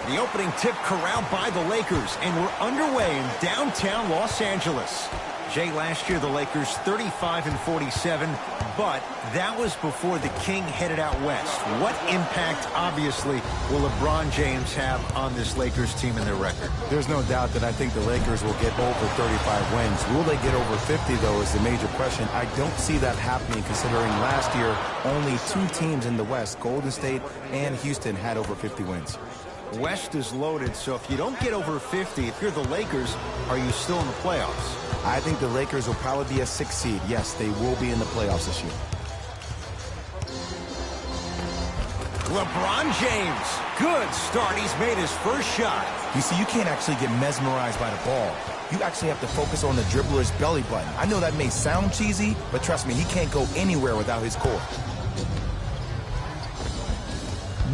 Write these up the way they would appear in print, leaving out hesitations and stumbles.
The opening tip corralled by the Lakers, and we're underway in downtown Los Angeles. Jay, last year the Lakers 35-47, but that was before the King headed out west. What impact, obviously, will LeBron James have on this Lakers team and their record? There's no doubt that I think the Lakers will get over 35 wins. Will they get over 50, though, is the major question. I don't see that happening, considering last year only 2 teams in the West, Golden State and Houston, had over 50 wins. West is loaded, so if you don't get over 50, if you're the Lakers, are you still in the playoffs? I think the Lakers will probably be a 6th seed. Yes, they will be in the playoffs this year. LeBron James, good start. He's made his first shot. You see, you can't actually get mesmerized by the ball. You actually have to focus on the dribbler's belly button. I know that may sound cheesy, but trust me, he can't go anywhere without his core.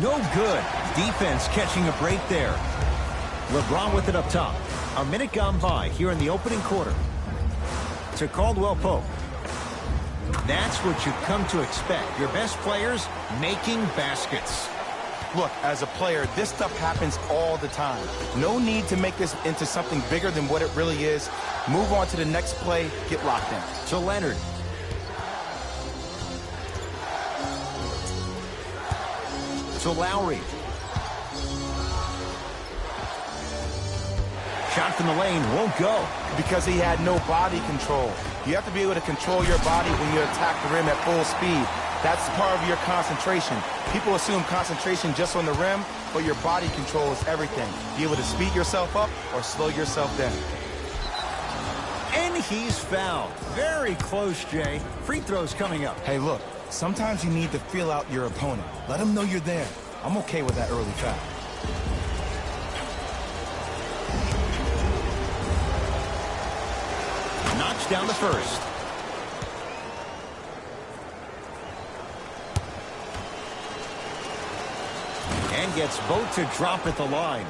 No good. Defense catching a break there. LeBron with it up top. A minute gone by here in the opening quarter. To Caldwell Pope. That's what you've come to expect. Your best players making baskets. Look, as a player, this stuff happens all the time. No need to make this into something bigger than what it really is. Move on to the next play. Get locked in. To Leonard. To Lowry. Shot from the lane won't go. Because he had no body control. You have to be able to control your body when you attack the rim at full speed. That's part of your concentration. People assume concentration just on the rim, but your body control is everything. Be able to speed yourself up or slow yourself down. And he's fouled. Very close, Jay. Free throws coming up. Hey, look, sometimes you need to feel out your opponent. Let them know you're there. I'm okay with that early foul. Knocks down the first. And gets both to drop at the line.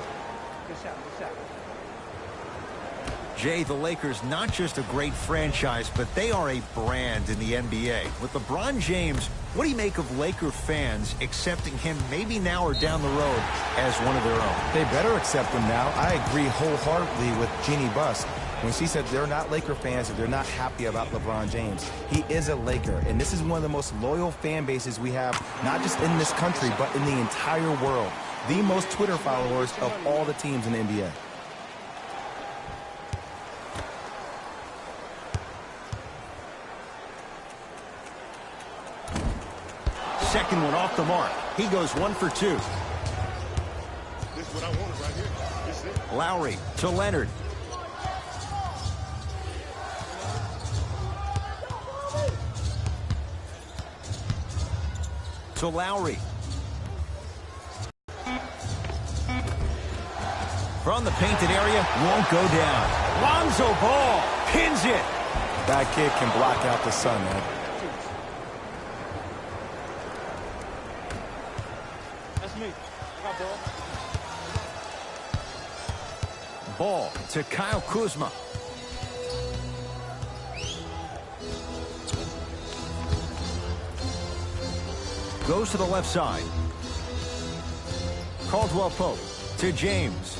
Jay, the Lakers, not just a great franchise, but they are a brand in the NBA. With LeBron James, what do you make of Laker fans accepting him maybe now or down the road as one of their own? They better accept him now. I agree wholeheartedly with Jeannie Buss when she said they're not Laker fans if they're not happy about LeBron James. He is a Laker, and this is one of the most loyal fan bases we have, not just in this country, but in the entire world. The most Twitter followers of all the teams in the NBA. Second one off the mark. He goes 1 for 2. This is what I wanted right here. This is it. Lowry to Leonard. To Lowry. From the painted area, won't go down. Lonzo Ball pins it. That kid can block out the sun, man. That's me. I got ball. Ball to Kyle Kuzma. Goes to the left side. Caldwell Pope to James.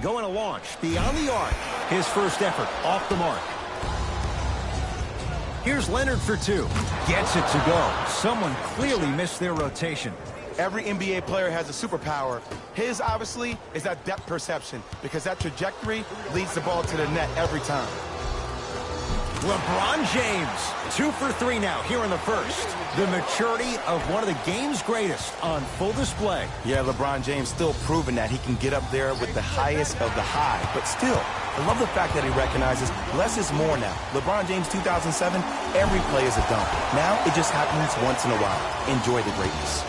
Going to launch beyond the arc. His first effort off the mark. Here's Leonard for 2. Gets it to go. Someone clearly missed their rotation. Every NBA player has a superpower. His, obviously, is that depth perception, because that trajectory leads the ball to the net every time. LeBron James, 2 for 3 now here in the first. The maturity of one of the game's greatest on full display. Yeah, LeBron James still proving that he can get up there with the highest of the high. But still, I love the fact that he recognizes less is more now. LeBron James 2007, every play is a dunk. Now it just happens once in a while. Enjoy the greatness.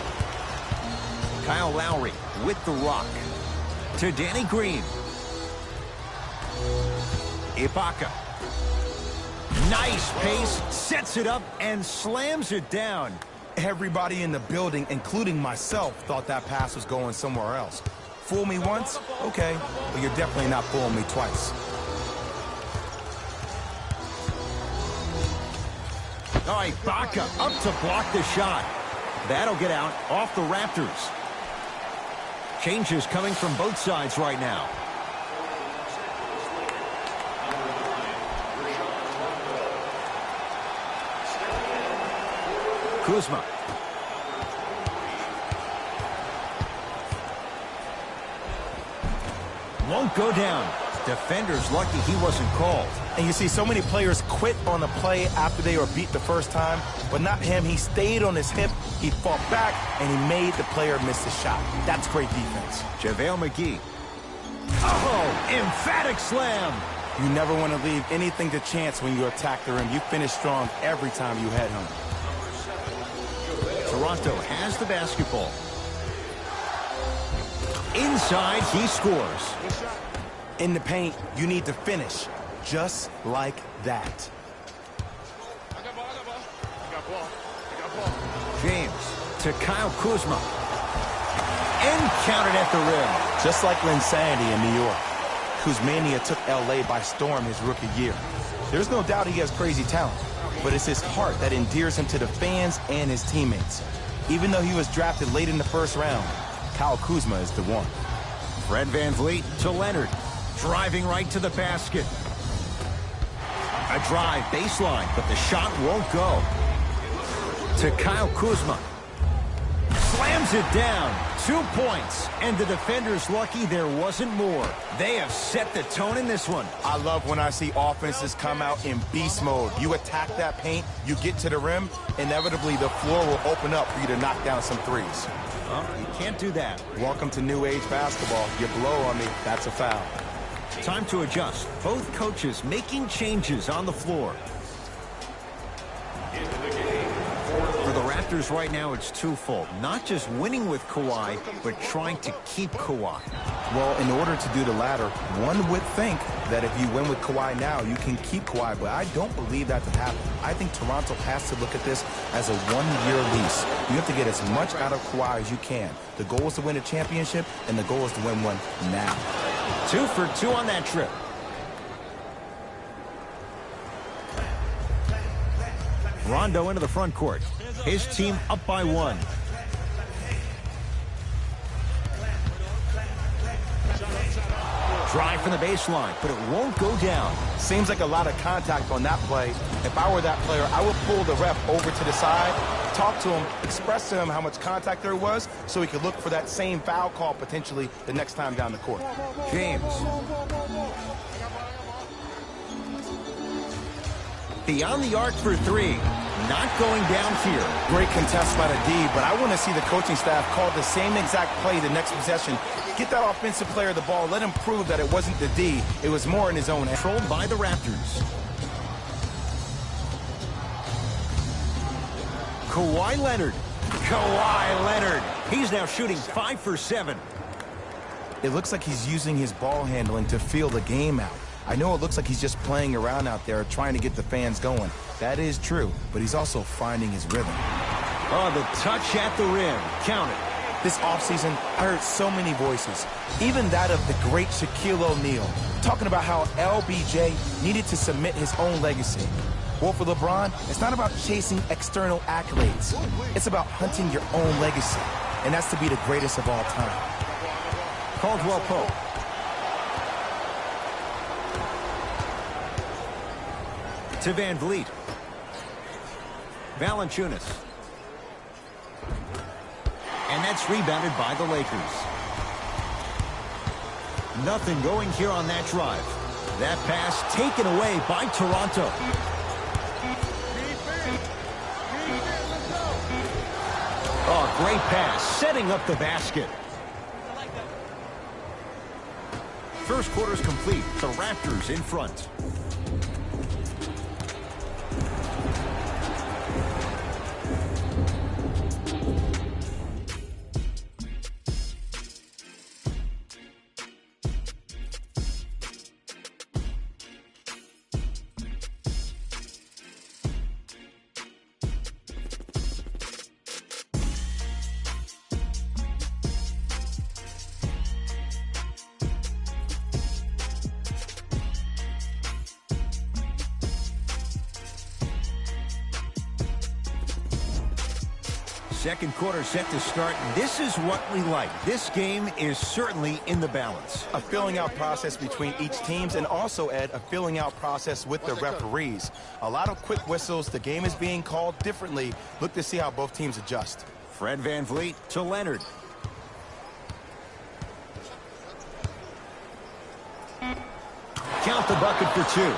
Kyle Lowry with the rock. To Danny Green. Ibaka. Nice pace, sets it up, and slams it down. Everybody in the building, including myself, thought that pass was going somewhere else. Fool me once? Okay, but you're definitely not fooling me twice. All right, Ibaka up to block the shot. That'll get out off the Raptors. Changes coming from both sides right now. Kuzma. Won't go down. Defender's lucky he wasn't called. And you see so many players quit on the play after they were beat the first time, but not him. He stayed on his hip, he fought back, and he made the player miss the shot. That's great defense. JaVale McGee. Oh, emphatic slam. You never want to leave anything to chance when you attack the rim. You finish strong every time you head home. Toronto has the basketball. Inside, he scores. In the paint, you need to finish just like that. James to Kyle Kuzma. And counted at the rim. Just like Linsanity in New York. Kuzmania took L.A. by storm his rookie year. There's no doubt he has crazy talent, but it's his heart that endears him to the fans and his teammates. Even though he was drafted late in the first round, Kyle Kuzma is the one. Fred VanVleet to Leonard. Driving right to the basket. A drive baseline, but the shot won't go. To Kyle Kuzma. Slams it down. 2 points. And the defender's lucky there wasn't more. They have set the tone in this one. I love when I see offenses come out in beast mode. You attack that paint, you get to the rim, inevitably the floor will open up for you to knock down some threes. Well, you can't do that. Welcome to new age basketball. You blow on me, that's a foul. Time to adjust. Both coaches making changes on the floor. For the Raptors right now, it's twofold. Not just winning with Kawhi, but trying to keep Kawhi. Well, in order to do the latter, one would think that if you win with Kawhi now, you can keep Kawhi, but I don't believe that to happen. I think Toronto has to look at this as a one-year lease. You have to get as much out of Kawhi as you can. The goal is to win a championship, and the goal is to win one now. 2 for 2 on that trip. Rondo into the front court. His team up by 1. Drive from the baseline, but it won't go down. Seems like a lot of contact on that play. If I were that player, I would pull the ref over to the side, talk to him, express to him how much contact there was so he could look for that same foul call potentially the next time down the court. James. Beyond the arc for 3. Not going down here. Great contest by the D, but I want to see the coaching staff call the same exact play the next possession. Get that offensive player the ball. Let him prove that it wasn't the D. It was more in his own hand. Controlled by the Raptors. Kawhi Leonard. Kawhi Leonard. He's now shooting 5 for 7. It looks like he's using his ball handling to feel the game out. I know it looks like he's just playing around out there trying to get the fans going. That is true, but he's also finding his rhythm. Oh, the touch at the rim. Count it. This offseason, I heard so many voices, even that of the great Shaquille O'Neal, talking about how LBJ needed to submit his own legacy. Well, for LeBron, it's not about chasing external accolades. It's about hunting your own legacy, and that's to be the greatest of all time. Caldwell Pope. To VanVleet. Valanciunas. And that's rebounded by the Lakers. Nothing going here on that drive. That pass taken away by Toronto. Oh, great pass, setting up the basket. First quarter's complete. The Raptors in front. Second quarter set to start. This is what we like. This game is certainly in the balance. A filling out process between each teams, and also, Ed, a filling out process with the referees. A lot of quick whistles. The game is being called differently. Look to see how both teams adjust. Fred VanVleet to Leonard. Count the bucket for two.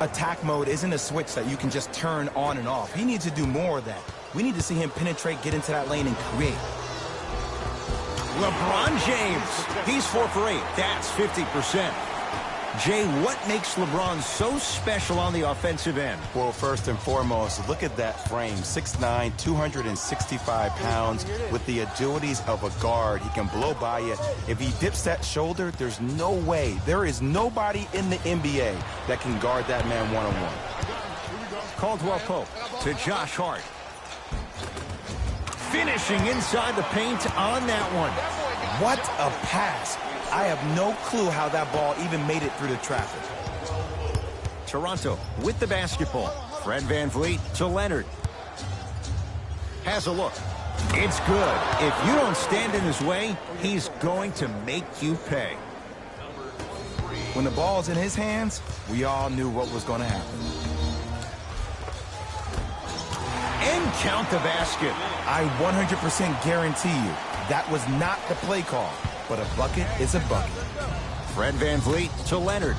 Attack mode isn't a switch that you can just turn on and off. He needs to do more of that. We need to see him penetrate, get into that lane, and create. LeBron James. He's 4 for 8. That's 50%. Jay, what makes LeBron so special on the offensive end? Well, first and foremost, look at that frame. 6'9", 265 pounds with the agilities of a guard. He can blow by you. If he dips that shoulder, there's no way. There is nobody in the NBA that can guard that man one-on-one. Caldwell Pope to Josh Hart. Finishing inside the paint on that one. What a pass. I have no clue how that ball even made it through the traffic. Toronto with the basketball. Fred VanVleet to Leonard. Has a look. It's good. If you don't stand in his way, he's going to make you pay. When the ball's in his hands, we all knew what was going to happen. And count the basket. I 100% guarantee you that was not the play call. But a bucket is a bucket. Fred VanVleet to Leonard.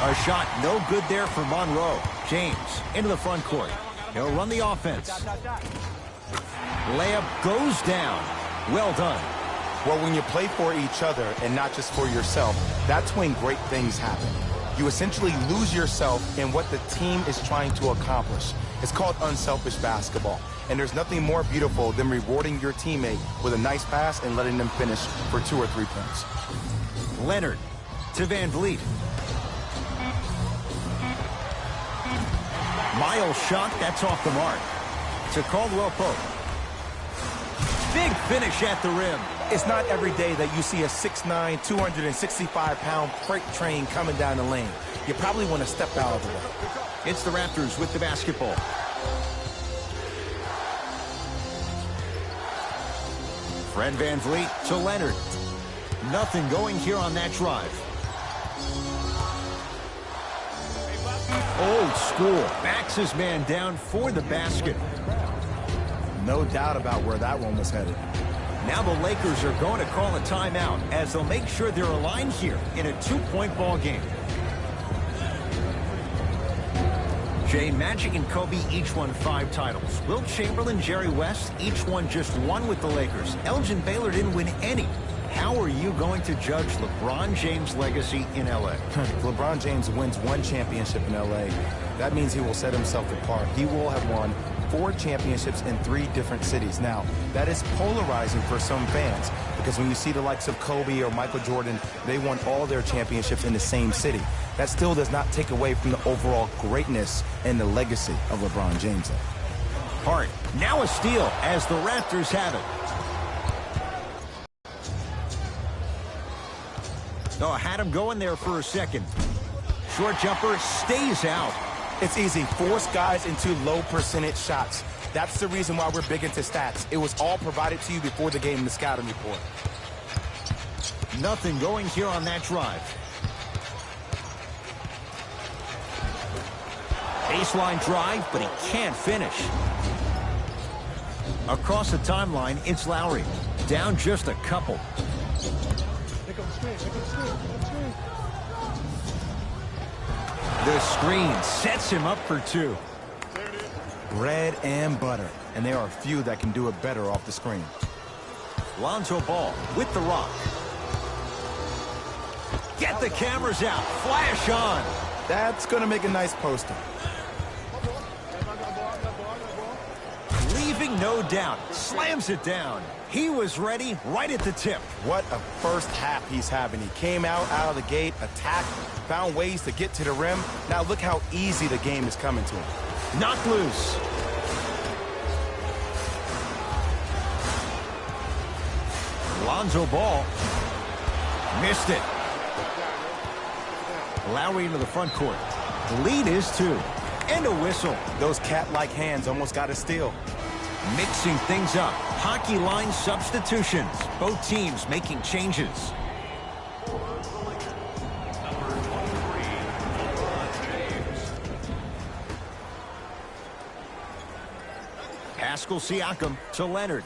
A shot no good there for Monroe. James into the front court. He'll run the offense. Layup goes down. Well done. Well, when you play for each other and not just for yourself, that's when great things happen. You essentially lose yourself in what the team is trying to accomplish. It's called unselfish basketball. And there's nothing more beautiful than rewarding your teammate with a nice pass and letting them finish for 2 or 3 points. Leonard to VanVleet. Miles shot, that's off the mark. To Caldwell Pope. Big finish at the rim. It's not every day that you see a 6'9", 265-pound freight train coming down the lane. You probably want to step out of the way. It's the Raptors with the basketball. Fred VanVleet to Leonard. Nothing going here on that drive. Old school. Backs his man down for the basket. No doubt about where that one was headed. Now the Lakers are going to call a timeout as they'll make sure they're aligned here in a 2-point ball game. Jay, Magic and Kobe each won 5 titles. Wilt Chamberlain, Jerry West, each won just 1 with the Lakers. Elgin Baylor didn't win any. How are you going to judge LeBron James' legacy in L.A.? LeBron James wins 1 championship in L.A. That means he will set himself apart. He will have won 4 championships in 3 different cities. Now, that is polarizing for some fans because when you see the likes of Kobe or Michael Jordan, they won all their championships in the same city. That still does not take away from the overall greatness and the legacy of LeBron James. Hart, now a steal as the Raptors have it. Oh, had him going there for a second. Short jumper stays out. It's easy. Force guys into low percentage shots. That's the reason why we're big into stats. It was all provided to you before the game in the scouting report. Nothing going here on that drive. Baseline drive, but he can't finish. Across the timeline, it's Lowry. Down just a couple. The screen sets him up for 2. Bread and butter. And there are few that can do it better off the screen. Lonzo Ball with the rock. Get the cameras out. Flash on. That's going to make a nice poster. Leaving no doubt. Slams it down. He was ready right at the tip. What a first half he's having. He came out of the gate, attacked, found ways to get to the rim. Now look how easy the game is coming to him. Knocked loose. Lonzo Ball. Missed it. Lowry into the front court. The lead is 2. And a whistle. Those cat-like hands almost got a steal. Mixing things up. Hockey line substitutions. Both teams making changes. Pascal Siakam to Leonard.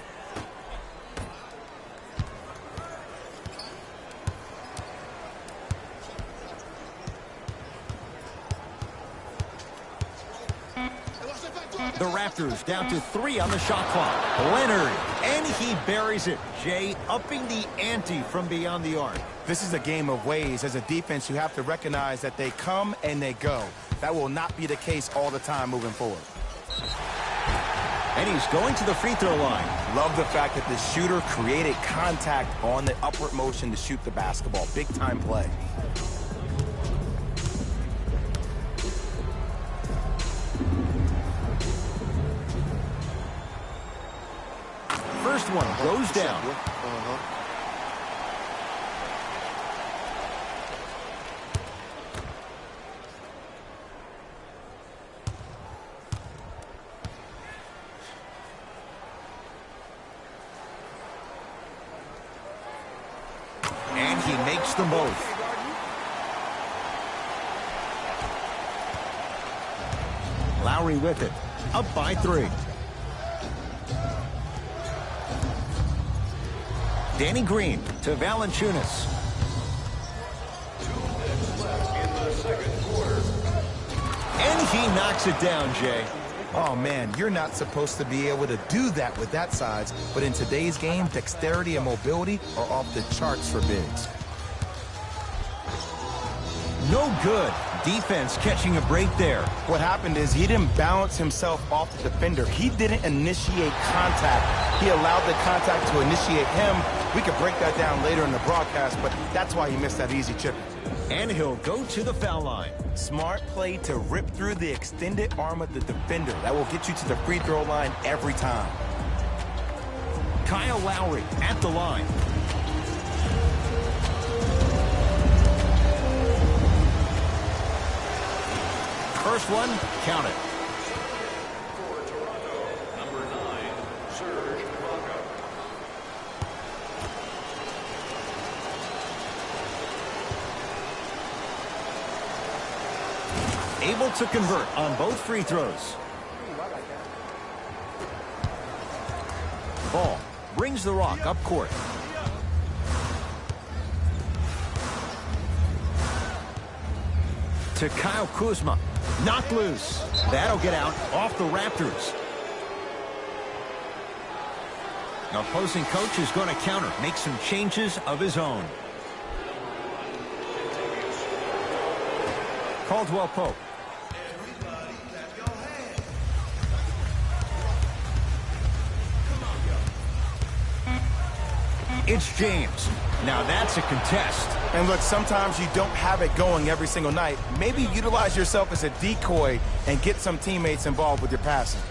The Raptors down to 3 on the shot clock. Leonard, and he buries it. Jay upping the ante from beyond the arc. This is a game of ways. As a defense, you have to recognize that they come and they go. That will not be the case all the time moving forward. And he's going to the free throw line. Love the fact that the shooter created contact on the upward motion to shoot the basketball. Big time play. First one goes down. And he makes them both. Lowry with it. Up by 3. Danny Green to Valanciunas. And he knocks it down, Jay. Oh, man, you're not supposed to be able to do that with that size, but in today's game, dexterity and mobility are off the charts for bigs. No good. Defense catching a break there. What happened is he didn't balance himself off the defender. He didn't initiate contact. He allowed the contact to initiate him. We could break that down later in the broadcast, but that's why he missed that easy chip. And he'll go to the foul line. Smart play to rip through the extended arm of the defender. That will get you to the free throw line every time. Kyle Lowry at the line. First one, count it. Able to convert on both free throws. Ball brings the rock up court. To Kyle Kuzma. Knocked loose. That'll get out off the Raptors. Now, opposing coach is going to counter, make some changes of his own. Caldwell Pope. It's James. Now that's a contest. And look, sometimes you don't have it going every single night. Maybe utilize yourself as a decoy and get some teammates involved with your passing.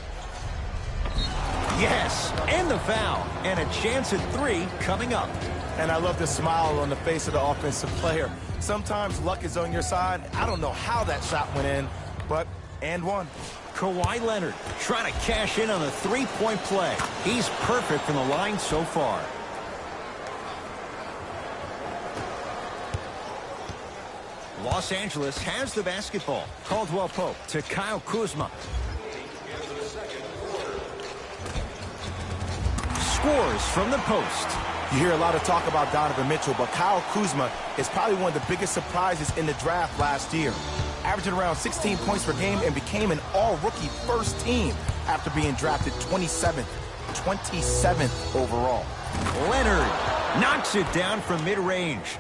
Yes, and the foul. And a chance at 3 coming up. And I love the smile on the face of the offensive player. Sometimes luck is on your side. I don't know how that shot went in, but and one. Kawhi Leonard trying to cash in on the three-point play. He's perfect from the line so far. Los Angeles has the basketball. Caldwell Pope to Kyle Kuzma. Scores from the post. You hear a lot of talk about Donovan Mitchell, but Kyle Kuzma is probably one of the biggest surprises in the draft last year. Averaging around 16 points per game and became an all-rookie first team after being drafted 27th overall. Leonard knocks it down from mid-range.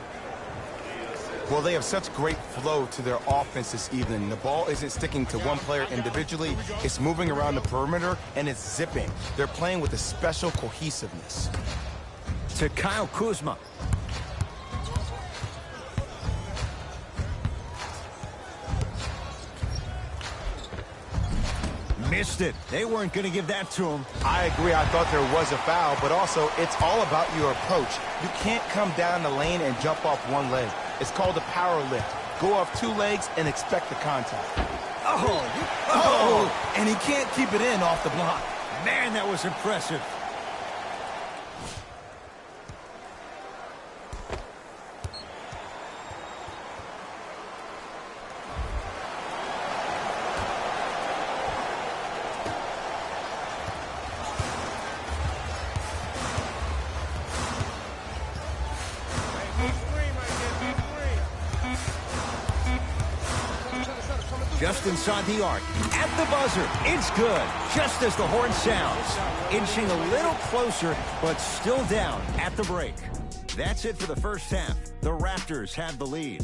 Well, they have such great flow to their offense this evening. The ball isn't sticking to one player individually. It's moving around the perimeter, and it's zipping. They're playing with a special cohesiveness. To Kyle Kuzma. Missed it. They weren't going to give that to him. I agree. I thought there was a foul, but also it's all about your approach. You can't come down the lane and jump off one leg. It's called a power lift. Go off two legs and expect the contact. Oh, And he can't keep it in off the block. man, that was impressive. Just inside the arc, at the buzzer, it's good, just as the horn sounds. Inching a little closer, but still down at the break. That's it for the first half. The Raptors have the lead.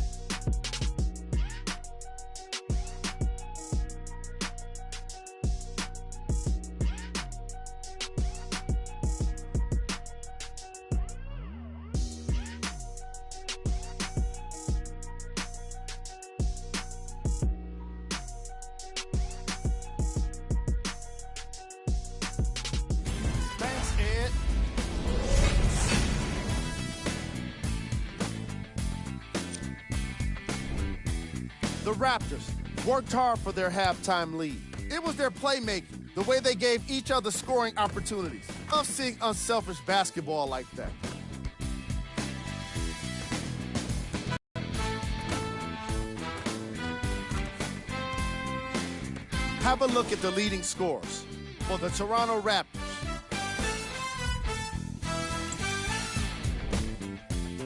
The Raptors worked hard for their halftime lead. It was their playmaking, the way they gave each other scoring opportunities. I'm seeing unselfish basketball like that. Have a look at the leading scorers for the Toronto Raptors.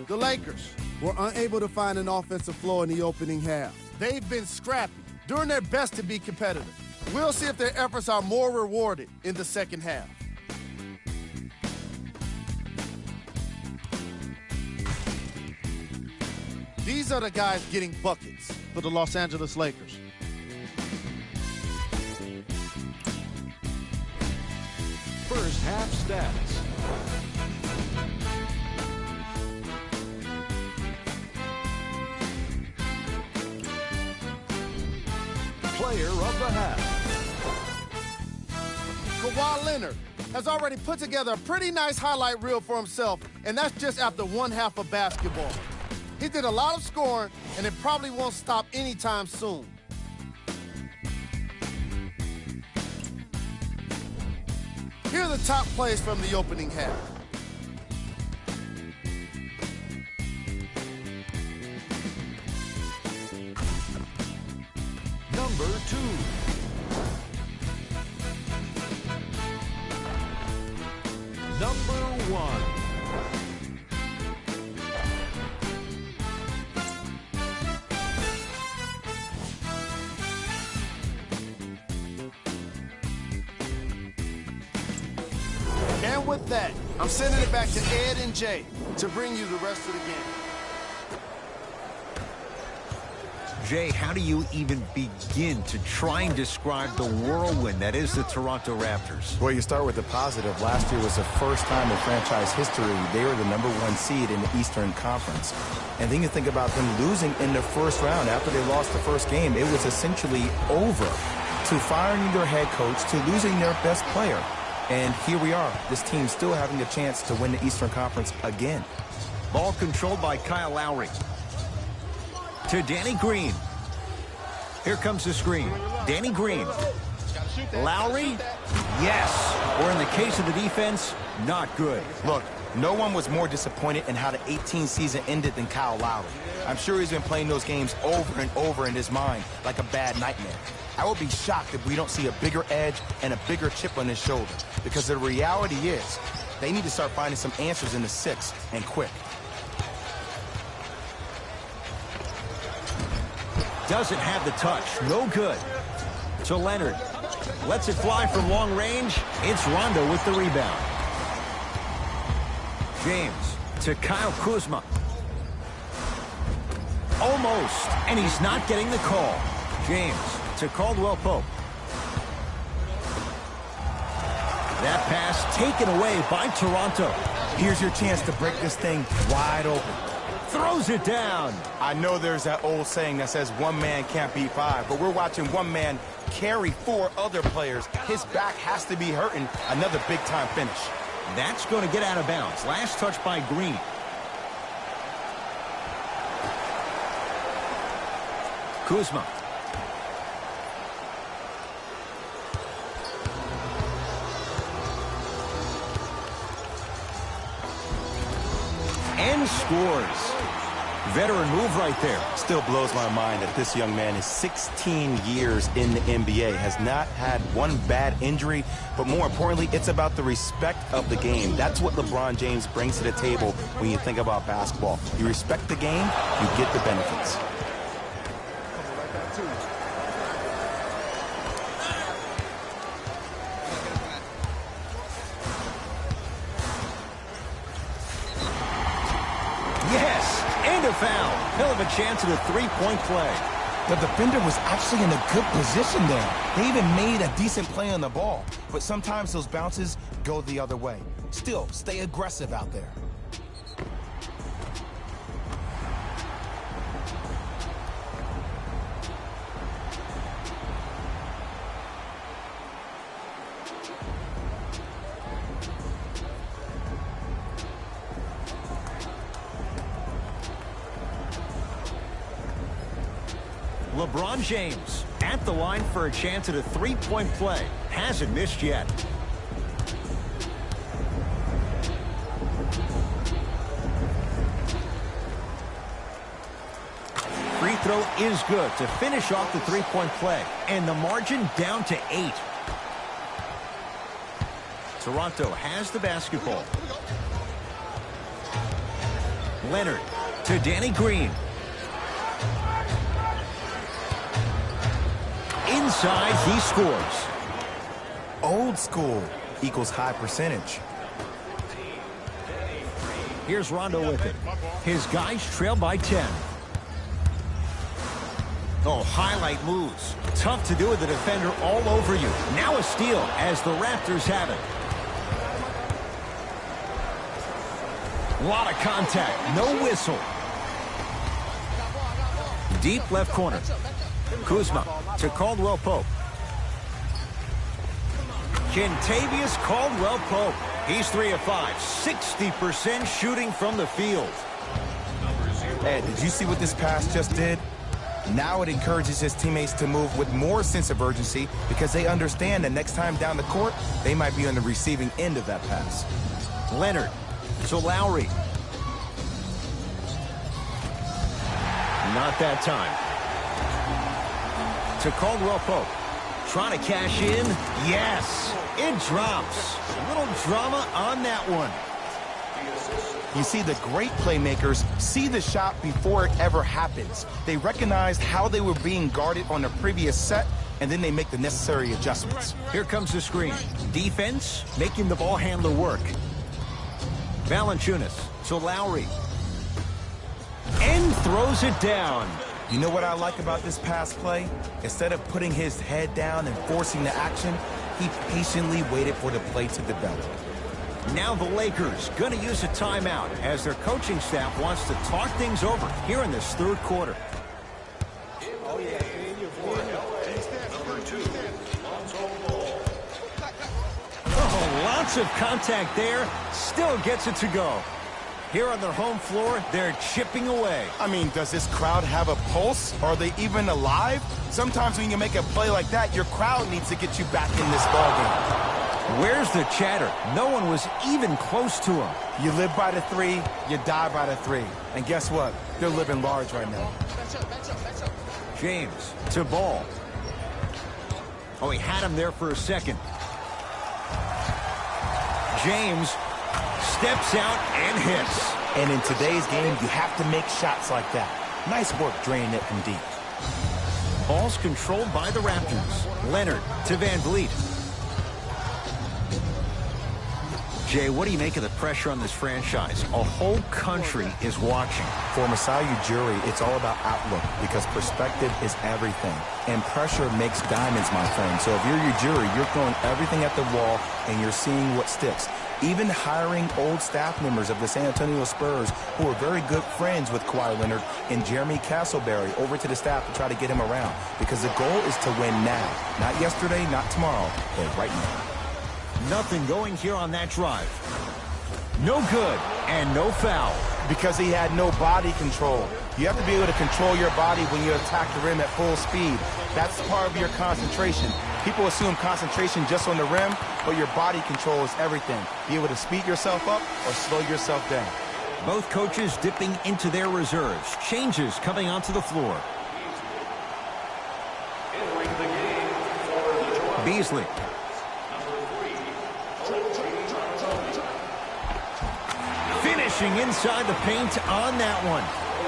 The Lakers were unable to find an offensive flow in the opening half. They've been scrappy, doing their best to be competitive. We'll see if their efforts are more rewarded in the second half. These are the guys getting buckets for the Los Angeles Lakers. First half stats. Player of the half. Kawhi Leonard has already put together a pretty nice highlight reel for himself, and that's just after one half of basketball. He did a lot of scoring, and it probably won't stop anytime soon. Here are the top plays from the opening half. Number 2. Number 1. And with that, I'm sending it back to Ed and Jay to bring you the rest of the game. Jay, how do you even begin to try and describe the whirlwind that is the Toronto Raptors? Well, you start with the positive. Last year was the first time in franchise history they were the #1 seed in the Eastern Conference. And then you think about them losing in the first round. After they lost the first game, it was essentially over, to firing their head coach, to losing their best player. And here we are, this team still having a chance to win the Eastern Conference again. Ball controlled by Kyle Lowry. To Danny Green. Here comes the screen. Danny Green. Lowry? Yes. Or in the case of the defense, not good. Look, no one was more disappointed in how the 18 season ended than Kyle Lowry. I'm sure he's been playing those games over and over in his mind like a bad nightmare. I would be shocked if we don't see a bigger edge and a bigger chip on his shoulder, because the reality is they need to start finding some answers in the six, and quick. Doesn't have the touch. No good. To Leonard. Lets it fly from long range. It's Rondo with the rebound. James to Kyle Kuzma. Almost. And he's not getting the call. James to Caldwell Pope. That pass taken away by Toronto. Here's your chance to break this thing wide open. Throws it down. I know there's that old saying that says one man can't beat five, but we're watching one man carry four other players. His back has to be hurting. Another big-time finish. That's going to get out of bounds. Last touch by Green. Kuzma. And scores. Veteran move right there. Still blows my mind that this young man is 16 years in the NBA, has not had one bad injury, but more importantly, it's about the respect of the game. That's what LeBron James brings to the table when you think about basketball. You respect the game, you get the benefits. Yes, and a foul. He'll have a chance at a three-point play. The defender was actually in a good position there. They even made a decent play on the ball, but sometimes those bounces go the other way. Still, stay aggressive out there. LeBron James at the line for a chance at a three-point play. Hasn't missed yet. Free throw is good to finish off the three-point play. And the margin down to 8. Toronto has the basketball. Leonard to Danny Green. Inside, he scores. Old school equals high percentage. Here's Rondo with it. His guys trail by 10. Oh, highlight moves. Tough to do with the defender all over you. Now a steal as the Raptors have it. A lot of contact. No whistle. Deep left corner. Kuzma to Caldwell Pope. Kentavious Caldwell Pope. He's 3 of 5. 60% shooting from the field. Ed, did you see what this pass just did? Now it encourages his teammates to move with more sense of urgency because they understand that next time down the court, they might be on the receiving end of that pass. Leonard to Lowry. Not that time. To Caldwell Pope. Trying to cash in. Yes. It drops. A little drama on that one. You see, the great playmakers see the shot before it ever happens. They recognize how they were being guarded on the previous set, and then they make the necessary adjustments. Here comes the screen. Defense making the ball handler work. Valanciunas to Lowry. And throws it down. You know what I like about this pass play? Instead of putting his head down and forcing the action, he patiently waited for the play to develop. Now the Lakers going to use a timeout as their coaching staff wants to talk things over here in this third quarter. Oh, lots of contact there. Still gets it to go. Here on their home floor, they're chipping away. I mean, does this crowd have a pulse? Are they even alive? Sometimes when you make a play like that, your crowd needs to get you back in this ballgame. Where's the chatter? No one was even close to him. You live by the 3, you die by the 3. And guess what? They're living large right now. James to Ball. Oh, he had him there for a second. James steps out and hits. And in today's game, you have to make shots like that. Nice work draining it from deep. Ball's controlled by the Raptors. Leonard to Van Vliet. Jay, what do you make of the pressure on this franchise? A whole country is watching. For Masai Ujiri, it's all about outlook because perspective is everything. And pressure makes diamonds, my friend. So if you're Ujiri, you're throwing everything at the wall and you're seeing what sticks. Even hiring old staff members of the San Antonio Spurs who are very good friends with Kawhi Leonard and Jeremy Castleberry over to the staff to try to get him around. Because the goal is to win now. Not yesterday, not tomorrow, but right now. Nothing going here on that drive. No good and no foul. Because he had no body control. You have to be able to control your body when you attack the rim at full speed. That's part of your concentration. People assume concentration just on the rim, but your body control is everything. Be able to speed yourself up or slow yourself down. Both coaches dipping into their reserves. Changes coming onto the floor. Beasley. Finishing inside the paint on that one.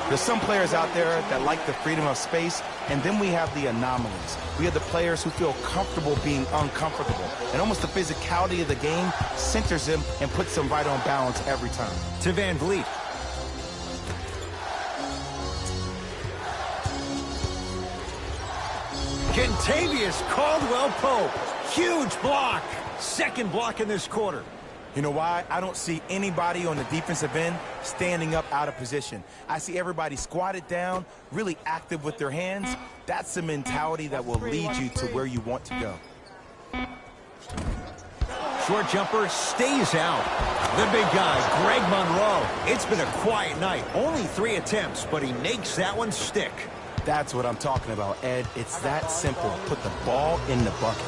There's some players out there that like the freedom of space, and then we have the anomalies. We have the players who feel comfortable being uncomfortable, and almost the physicality of the game centers them and puts them right on balance every time. To Van Vliet. Kentavious Caldwell-Pope. Huge block. Second block in this quarter. You know why? I don't see anybody on the defensive end standing up out of position. I see everybody squatted down, really active with their hands. That's the mentality that will lead you to where you want to go. Short jumper stays out. The big guy, Greg Monroe. It's been a quiet night. Only 3 attempts, but he makes that one stick. That's what I'm talking about, Ed. It's that simple. Put the ball in the bucket.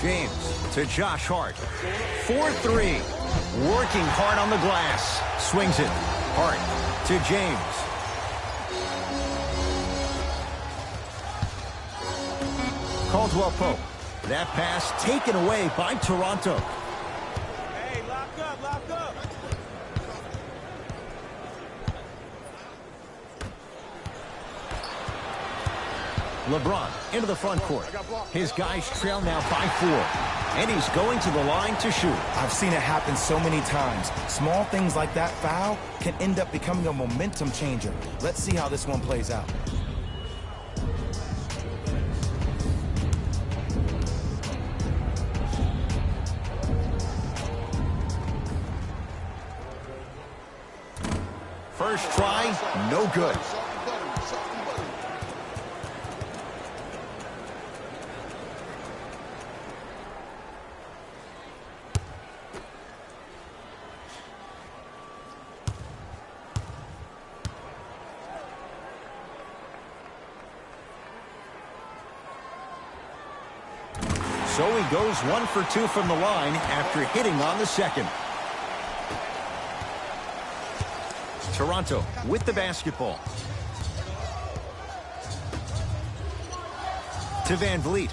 James to Josh Hart. 4-3. Working hard on the glass. Swings it. Hart to James. Caldwell-Pope. That pass taken away by Toronto. Hey, lock up, lock up. LeBron into the front court. His guys trail now by 4. And he's going to the line to shoot. I've seen it happen so many times. Small things like that foul can end up becoming a momentum changer. Let's see how this one plays out. First try, no good. So he goes 1 for 2 from the line after hitting on the second. Toronto with the basketball. To Van Vliet.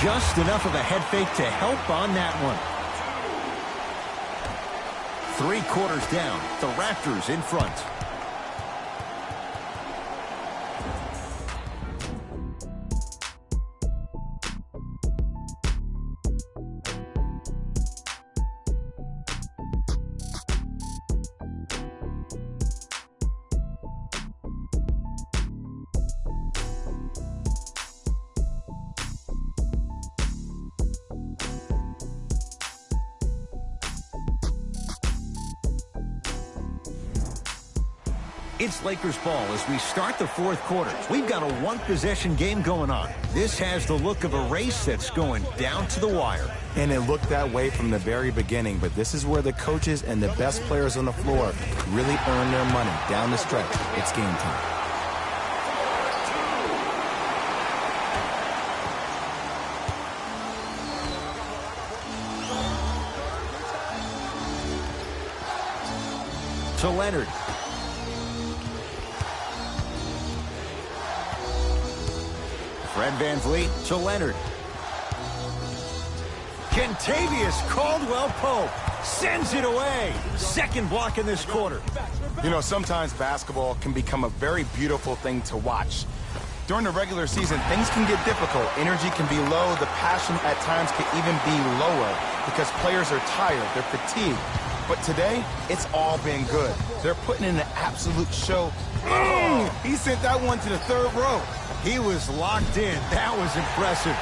Just enough of a head fake to help on that one. 3 quarters down. The Raptors in front. It's Lakers ball as we start the 4th quarter. We've got a 1-possession game going on. This has the look of a race that's going down to the wire. And it looked that way from the very beginning, but this is where the coaches and the best players on the floor really earn their money down the stretch. It's game time. To Leonard. Fred Van Vliet to Leonard. Kentavious Caldwell-Pope sends it away. Second block in this quarter. You know, sometimes basketball can become a very beautiful thing to watch. During the regular season, things can get difficult. Energy can be low. The passion at times can even be lower because players are tired. They're fatigued. But today, it's all been good. They're putting in an absolute show. He sent that one to the 3rd row. He was locked in. That was impressive.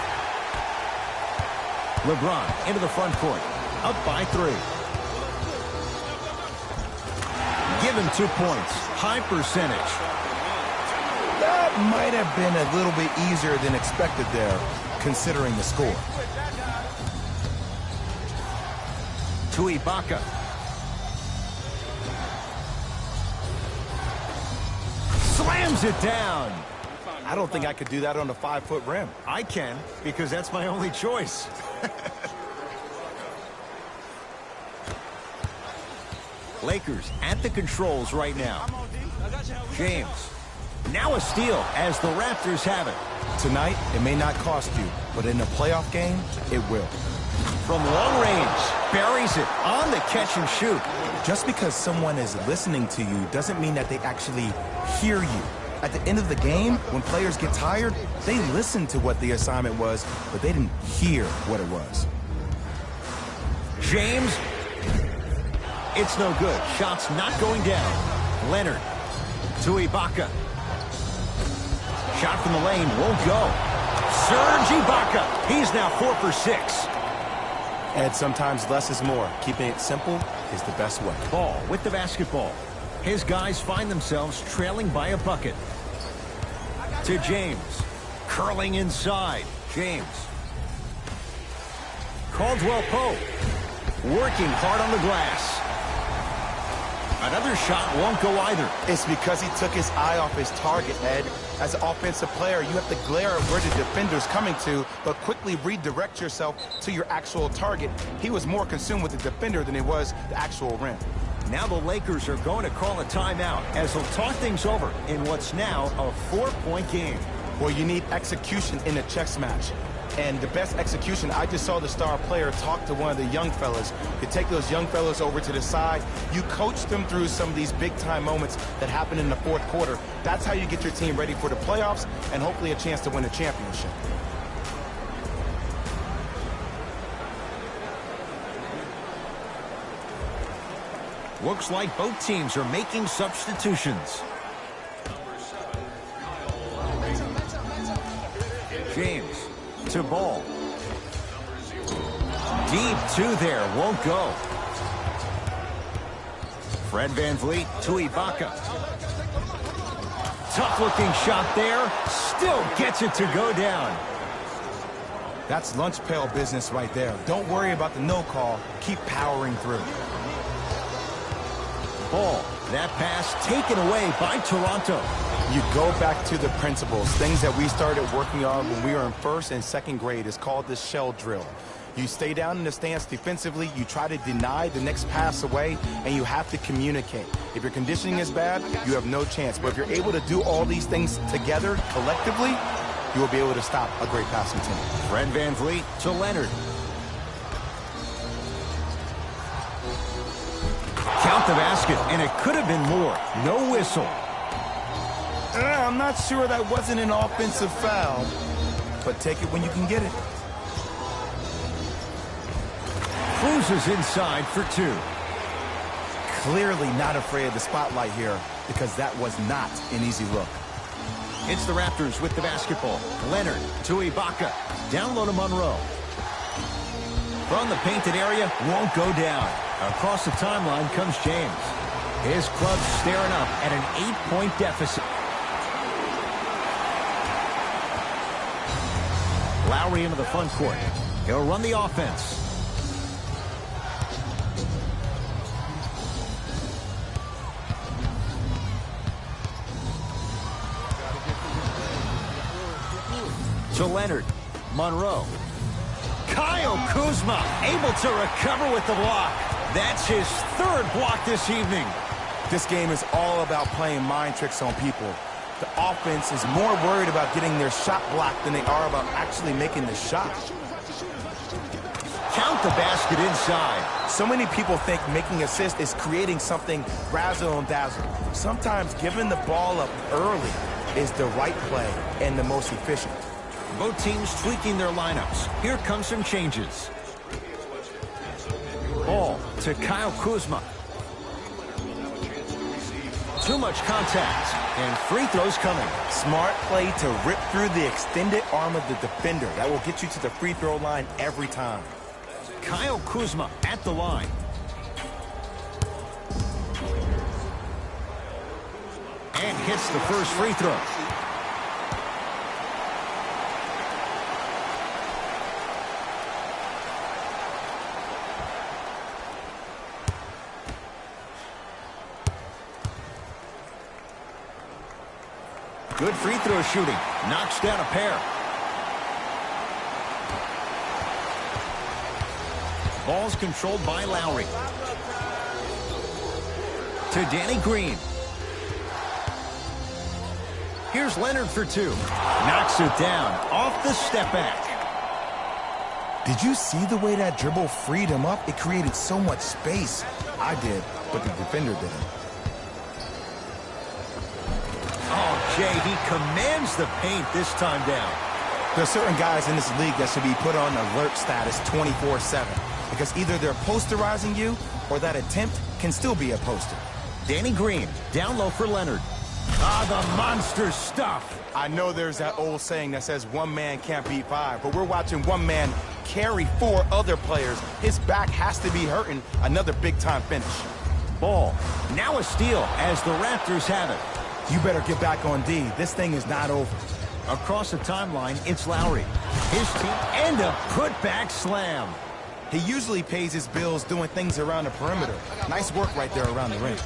LeBron into the front court. Up by 3. give him 2 points. High percentage. That might have been a little bit easier than expected there, considering the score. To Ibaka. Slams it down. I don't think I could do that on a 5-foot rim. I can, because that's my only choice. Lakers at the controls right now. James. Now a steal as the Raptors have it. Tonight, it may not cost you, but in a playoff game, it will. From long range, buries it on the catch and shoot. Just because someone is listening to you doesn't mean that they actually hear you. At the end of the game, when players get tired, they listen to what the assignment was, but they didn't hear what it was. James. It's no good. Shots not going down. Leonard to Ibaka. Shot from the lane won't go. Serge Ibaka. He's now 4 for 6. And sometimes less is more. Keeping it simple is the best way. Ball with the basketball. His guys find themselves trailing by a bucket. To James. Curling inside. James. Caldwell Pope. Working hard on the glass. Another shot won't go either. It's because he took his eye off his target, Ed. As an offensive player, you have to glare at where the defender's coming to, but quickly redirect yourself to your actual target. He was more consumed with the defender than he was the actual rim. Now the Lakers are going to call a timeout as they'll talk things over in what's now a 4-point game. Well, you need execution in a chess match. And the best execution, I just saw the star player talk to one of the young fellas. You take those young fellas over to the side. You coach them through some of these big-time moments that happen in the fourth quarter. That's how you get your team ready for the playoffs and hopefully a chance to win a championship. Looks like both teams are making substitutions. James to Ball. Deep 2 there, won't go. Fred VanVleet to Ibaka. Tough-looking shot there. Still gets it to go down. That's lunch pail business right there. Don't worry about the no call. Keep powering through. Ball. That pass taken away by Toronto. You go back to the principles, things that we started working on when we were in first and second grade. It's called the shell drill. You stay down in the stance defensively, you try to deny the next pass away, and you have to communicate. If your conditioning is bad, you have no chance. But if you're able to do all these things together, collectively, you will be able to stop a great passing team. Fred VanVleet to Leonard. Count the basket, and it could have been more. No whistle. I'm not sure that wasn't an offensive foul, but take it when you can get it. Cruises inside for 2. Clearly not afraid of the spotlight here because that was not an easy look. It's the Raptors with the basketball. Leonard to Ibaka. Down low to Monroe. From the painted area, won't go down. Across the timeline comes James. His club staring up at an 8-point deficit. Lowry into the front court. He'll run the offense. To Leonard. Monroe. Kyle Kuzma able to recover with the block. That's his 3rd block this evening. This game is all about playing mind tricks on people. The offense is more worried about getting their shot blocked than they are about actually making the shot. Count the basket inside. So many people think making assists is creating something razzle and dazzle. Sometimes giving the ball up early is the right play and the most efficient. Both teams tweaking their lineups. Here come some changes. Ball to Kyle Kuzma. Too much contact, and free throws coming. Smart play to rip through the extended arm of the defender. That will get you to the free throw line every time. Kyle Kuzma at the line. And hits the first free throw. Good free throw shooting. Knocks down a pair. Ball's controlled by Lowry. To Danny Green. Here's Leonard for two. Knocks it down off the step back. Did you see the way that dribble freed him up? It created so much space. I did, but the defender didn't. Oh, Jay, he commands the paint this time down. There are certain guys in this league that should be put on alert status 24/7 because either they're posterizing you or that attempt can still be a poster. Danny Green, down low for Leonard. Ah, the monster stuff. I know there's that old saying that says one man can't beat five, but we're watching one man carry four other players. His back has to be hurting. Another big-time finish. Ball. Now a steal as the Raptors have it. You better get back on D. This thing is not over. Across the timeline, it's Lowry. His team and a putback slam. He usually pays his bills doing things around the perimeter. Nice work right there around the rim.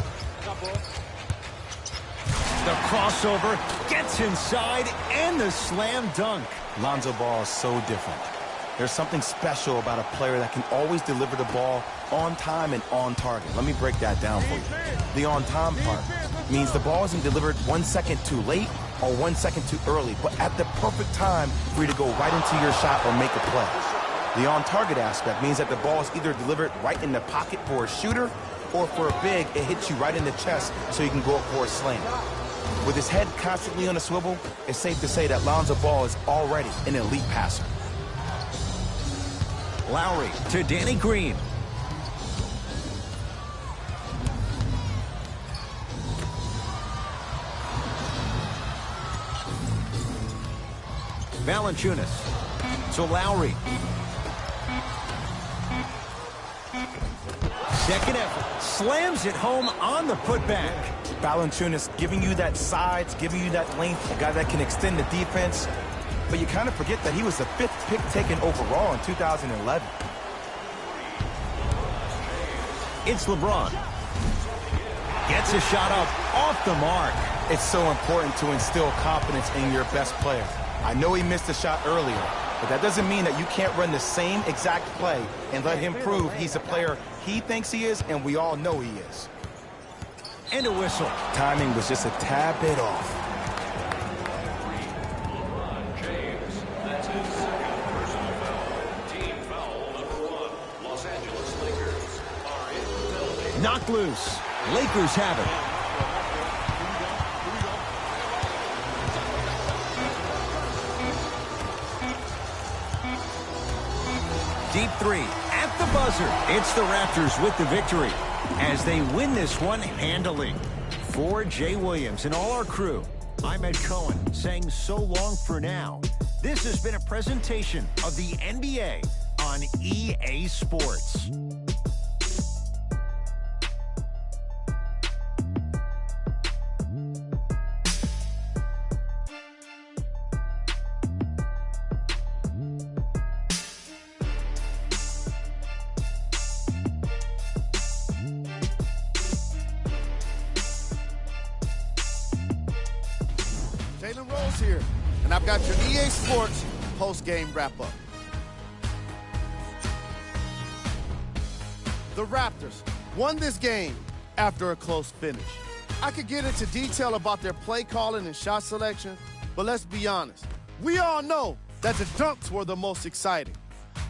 The crossover gets inside and the slam dunk. Lonzo Ball is so different. There's something special about a player that can always deliver the ball on time and on target. Let me break that down for you. The on time part means the ball isn't delivered 1 second too late or 1 second too early, but at the perfect time for you to go right into your shot or make a play. The on target aspect means that the ball is either delivered right in the pocket for a shooter or for a big, it hits you right in the chest so you can go up for a slam. With his head constantly on a swivel, it's safe to say that Lonzo Ball is already an elite passer. Lowry to Danny Green. Valanciunas to Lowry. Second effort. Slams it home on the putback. Valanciunas giving you that size, giving you that length, a guy that can extend the defense. But you kind of forget that he was the 5th pick taken overall in 2011. It's LeBron. Gets a shot up off the mark. It's so important to instill confidence in your best player. I know he missed a shot earlier, but that doesn't mean that you can't run the same exact play and let him prove he's a player he thinks he is and we all know he is. And a whistle. Timing was just a tad bit off. Knocked loose. Lakers have it. Deep three at the buzzer. It's the Raptors with the victory as they win this one handily. For Jay Williams and all our crew, I'm Ed Cohen saying so long for now. This has been a presentation of the NBA on EA Sports. Jalen Rose here, and I've got your EA Sports post-game wrap-up. The Raptors won this game after a close finish. I could get into detail about their play calling and shot selection, but let's be honest. We all know that the dunks were the most exciting.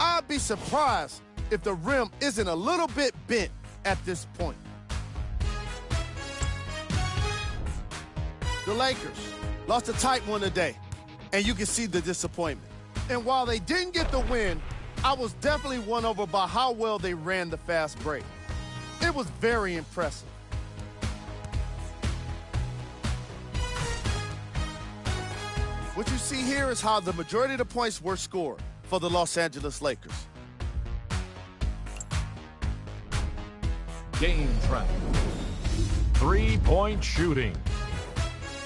I'd be surprised if the rim isn't a little bit bent at this point. The Lakers lost a tight one today, and you can see the disappointment. And while they didn't get the win, I was definitely won over by how well they ran the fast break. It was very impressive. What you see here is how the majority of the points were scored for the Los Angeles Lakers. Game track. 3-point shooting.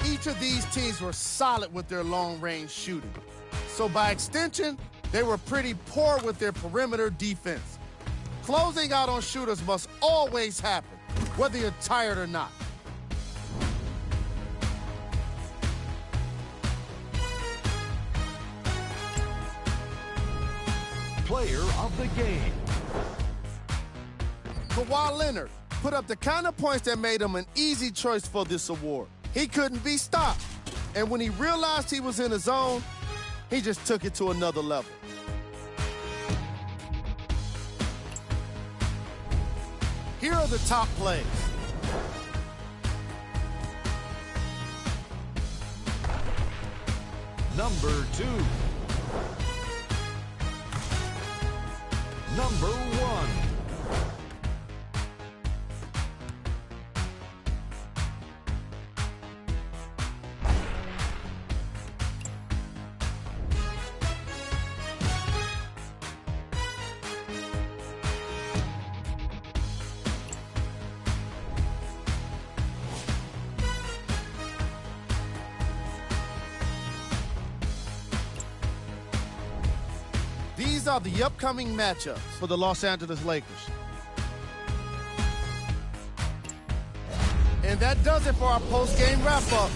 Each of these teams were solid with their long-range shooting. So by extension, they were pretty poor with their perimeter defense. Closing out on shooters must always happen, whether you're tired or not. Player of the game. Kawhi Leonard put up the kind of points that made him an easy choice for this award. He couldn't be stopped. And when he realized he was in his zone, he just took it to another level. Here are the top plays. Number 2. Number 1. These are the upcoming matchups for the Los Angeles Lakers. And that does it for our post-game wrap-up.